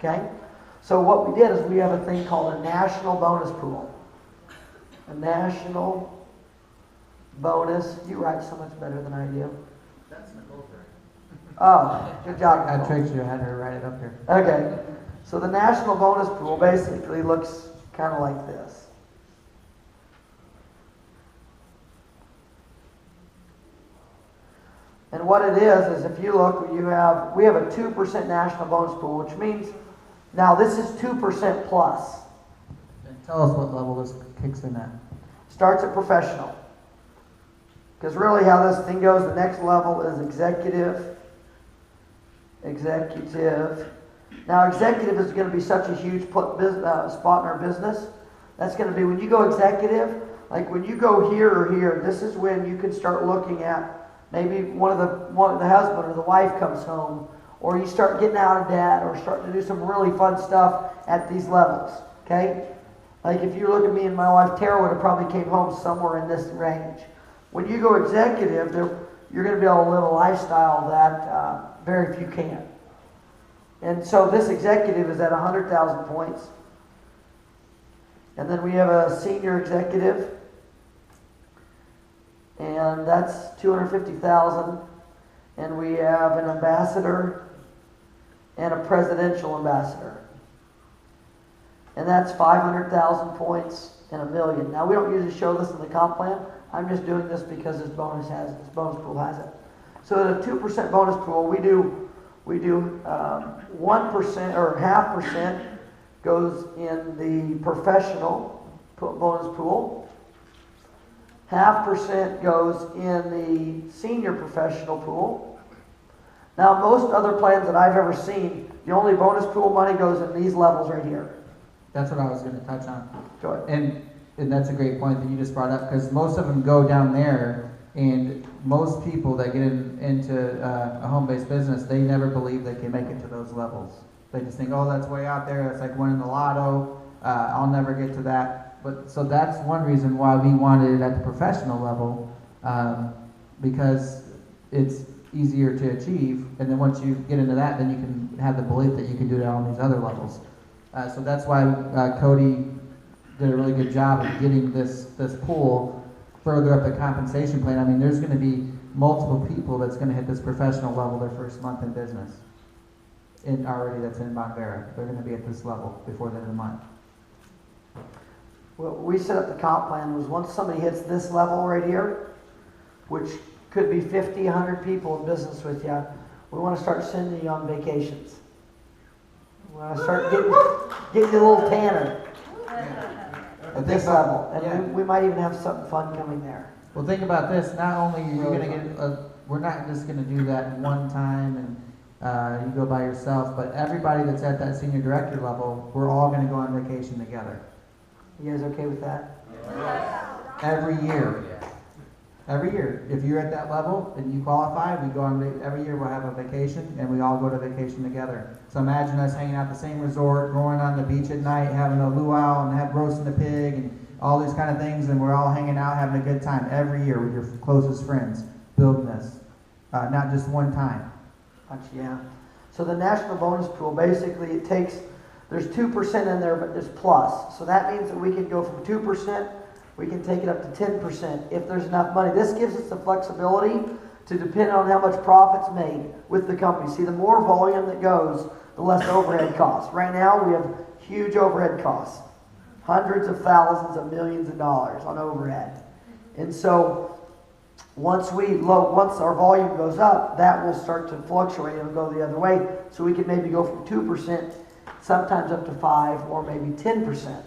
Okay? So what we did is we have a thing called a national bonus pool. A national bonus. You write so much better than I do. That's Nicole's right. Oh, good job, I Nicole. tricked you. I had her write it up here. Okay. So the national bonus pool basically looks kind of like this. And what it is if you look, we have a 2% national bonus pool, which means now this is 2% plus. And tell us what level this kicks in at. Starts at professional. Because really how this thing goes, the next level is executive. Executive. Now executive is going to be such a huge spot in our business. That's going to be when you go executive, like when you go here or here, this is when you can start looking at maybe one of the husband or the wife comes home, or you start getting out of debt, or starting to do some really fun stuff at these levels. Okay? Like if you look at me and my wife Tara would have probably came home somewhere in this range. When you go executive, you're going to be able to live a lifestyle that very few can. And so this executive is at 100,000 points. And then we have a senior executive, and that's 250,000. And we have an ambassador and a presidential ambassador. And that's 500,000 points and $1 million. Now we don't usually show this in the comp plan. I'm just doing this because this bonus pool has it. So the 2% bonus pool, we do 1% or 0.5% goes in the professional bonus pool. 0.5% goes in the senior professional pool. Now most other plans that I've ever seen, the only bonus pool money goes in these levels right here. That's what I was going to touch on. Go ahead. And that's a great point that you just brought up, because most of them go down there, and most people that get into a home-based business, they never believe they can make it to those levels. They just think, oh, that's way out there. It's like winning the lotto. I'll never get to that. But so that's one reason why we wanted it at the professional level, because it's easier to achieve. And then once you get into that, then you can have the belief that you can do it on these other levels. So that's why Cody did a really good job of getting this pool further up the compensation plan. I mean, there's going to be multiple people that's going to hit this professional level their first month in business. And already that's in Bonvera. They're going to be at this level before the end of the month. What we set up the comp plan was once somebody hits this level right here, which could be 50, 100 people in business with you, we want to start sending you on vacations. We want to start getting you a little tanner at this level. And we might even have something fun coming there. Well, think about this. Not only are you going to get, we're not just going to do that one time and you go by yourself, but everybody that's at that senior director level, we're all going to go on vacation together. You guys okay with that? Every year. Every year. If you're at that level and you qualify, we go on, every year we'll have a vacation and we all go to vacation together. So imagine us hanging out at the same resort, going on the beach at night, having a luau and roasting a pig and all these kind of things, and we're all hanging out having a good time every year with your closest friends, building this. Not just one time. Yeah. So the national bonus pool, basically it takes, there's 2% in there, but there's plus. So that means that we can go from 2%, we can take it up to 10% if there's enough money. This gives us the flexibility to depend on how much profit's made with the company. See, the more volume that goes, the less overhead costs. Right now, we have huge overhead costs. Hundreds of thousands of millions of dollars on overhead. And so once our volume goes up, that will start to fluctuate and go the other way. So we can maybe go from 2%, sometimes up to 5% or maybe 10%.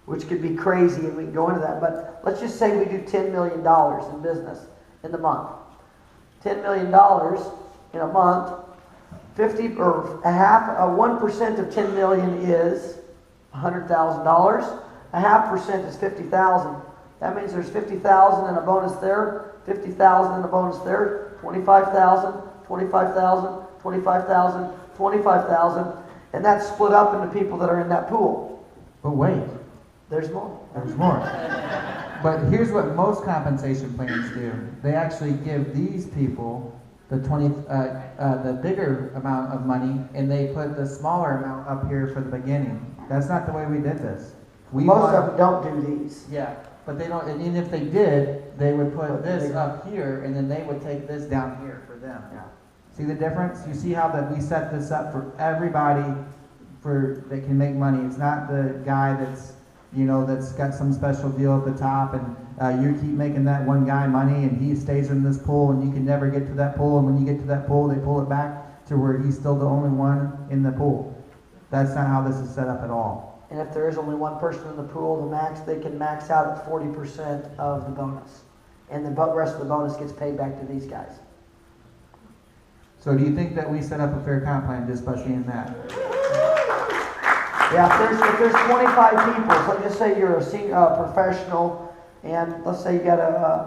Which could be crazy, and we can go into that. But let's just say we do $10 million in business in the month. $10 million in a month, 1% of 10 million is $100,000. 0.5% is 50,000. That means there's 50,000 and a bonus there, 50,000 and a bonus there, 25,000, 25,000, 25,000, 25,000, and that's split up into people that are in that pool. But wait. There's more. There's more. But here's what most compensation plans do. They actually give these people the bigger amount of money, and they put the smaller amount up here for the beginning. That's not the way we did this. Most of them don't do these. Yeah, but they don't, and even if they did, they would put this up here, and then they would take this down here for them. Yeah. See the difference? You see how that we set this up for everybody that can make money. It's not the guy that's got some special deal at the top, and you keep making that one guy money, and he stays in this pool, and you can never get to that pool, and when you get to that pool, they pull it back to where he's still the only one in the pool. That's not how this is set up at all. And if there is only one person in the pool, they can max out at 40% of the bonus. And the rest of the bonus gets paid back to these guys. So do you think that we set up a fair comp plan just by seeing that? Yeah, if there's 25 people, so just say you're a senior, professional, and let's say you got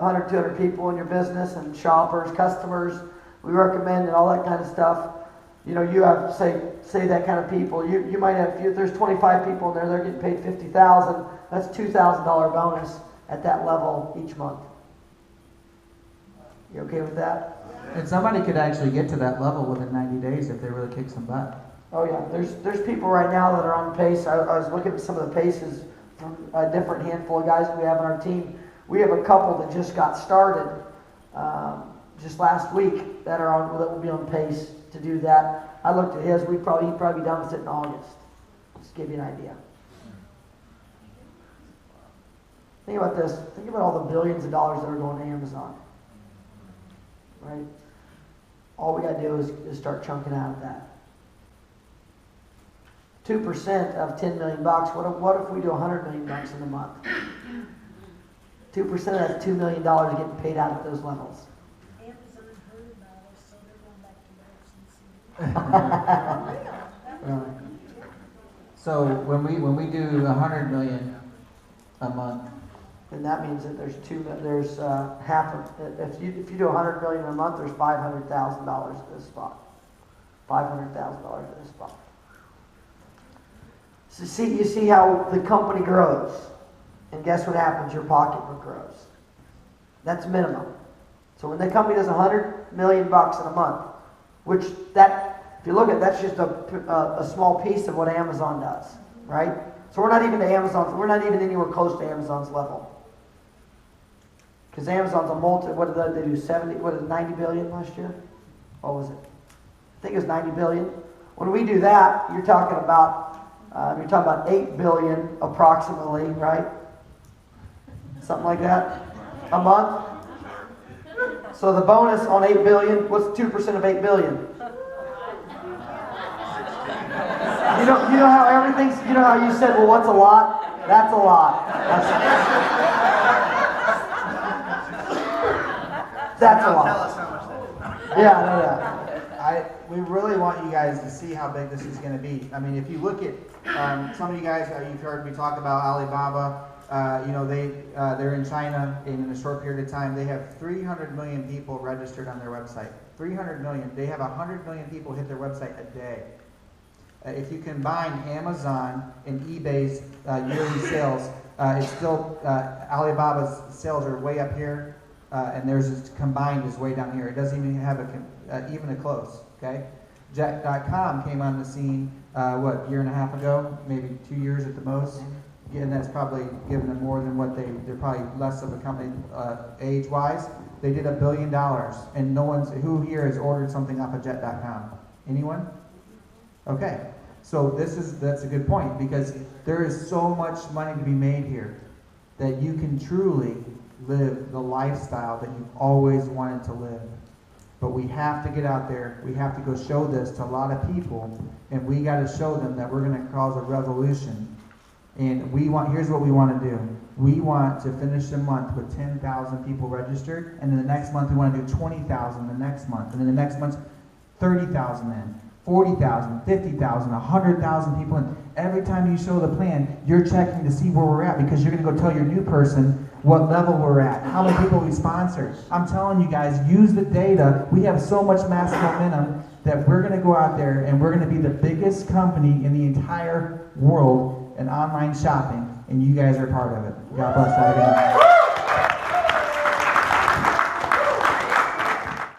100, 200 people in your business, and shoppers, customers, we recommend and all that kind of stuff. You know, you have, say that kind of people. You might have, if there's 25 people in there, they're getting paid $50,000. That's $2,000 bonus at that level each month. You okay with that? And somebody could actually get to that level within 90 days if they really kick some butt. Oh yeah, there's people right now that are on pace. I was looking at some of the paces from a different handful of guys that we have on our team. We have a couple that just got started just last week that will be on pace to do that. I looked at his. He'd probably be done with it in August. Just to give you an idea. Think about this. Think about all the billions of dollars that are going to Amazon. Right? All we got to do is start chunking out of that. 2% of 10 million bucks. What if we do 100 million bucks in a month? 2% of that's $2 million getting paid out at those levels. Amazon heard about us, so they're going back to theirs and Really? So when we do 100 million a month, And that means that there's half of, if you do 100 million a month, there's $500,000 at this spot. $500,000 at this spot. So you see how the company grows. And guess what happens? Your pocketbook grows. That's minimum. So when the company does 100 million bucks in a month, which if you look at it, that's just a small piece of what Amazon does, right? So we're not even anywhere close to Amazon's level. Because Amazon's what did they do, 90 billion last year? What was it? I think it was 90 billion. When we do that, you're talking about 8 billion approximately, right? Something like that, a month. So the bonus on 8 billion, what's 2% of 8 billion? You know how everything's, you know how you said, well, what's a lot? That's a lot. That's a Now lot. tell us how much that is. Yeah. we really want you guys to see how big this is going to be. I mean, if you look at some of you guys, you've heard me talk about Alibaba. They're in China, and in a short period of time, they have 300 million people registered on their website. 300 million. They have 100 million people hit their website a day. If you combine Amazon and eBay's yearly sales, it's still Alibaba's sales are way up here, and theirs combined is way down here. It doesn't even have even a close. Okay, Jet.com came on the scene year and a half ago, maybe 2 years at the most. And that's probably given them more than what they're probably less of a company age-wise. They did $1 billion, and who here has ordered something off of Jet.com? Anyone? Okay, so that's a good point, because there is so much money to be made here that you can truly live the lifestyle that you've always wanted to live. But we have to get out there. We have to go show this to a lot of people, and we got to show them that we're going to cause a revolution. And here's what we want to do. We want to finish the month with 10,000 people registered, and then the next month we want to do 20,000 the next month, and then the next month 30,000 then, 40,000, 50,000, 100,000 people. And every time you show the plan, you're checking to see where we're at, because you're going to go tell your new person what level we're at, how many people we sponsor. I'm telling you guys, use the data. We have so much massive momentum that we're going to go out there and we're going to be the biggest company in the entire world in online shopping, and you guys are part of it. God bless. Have a good night.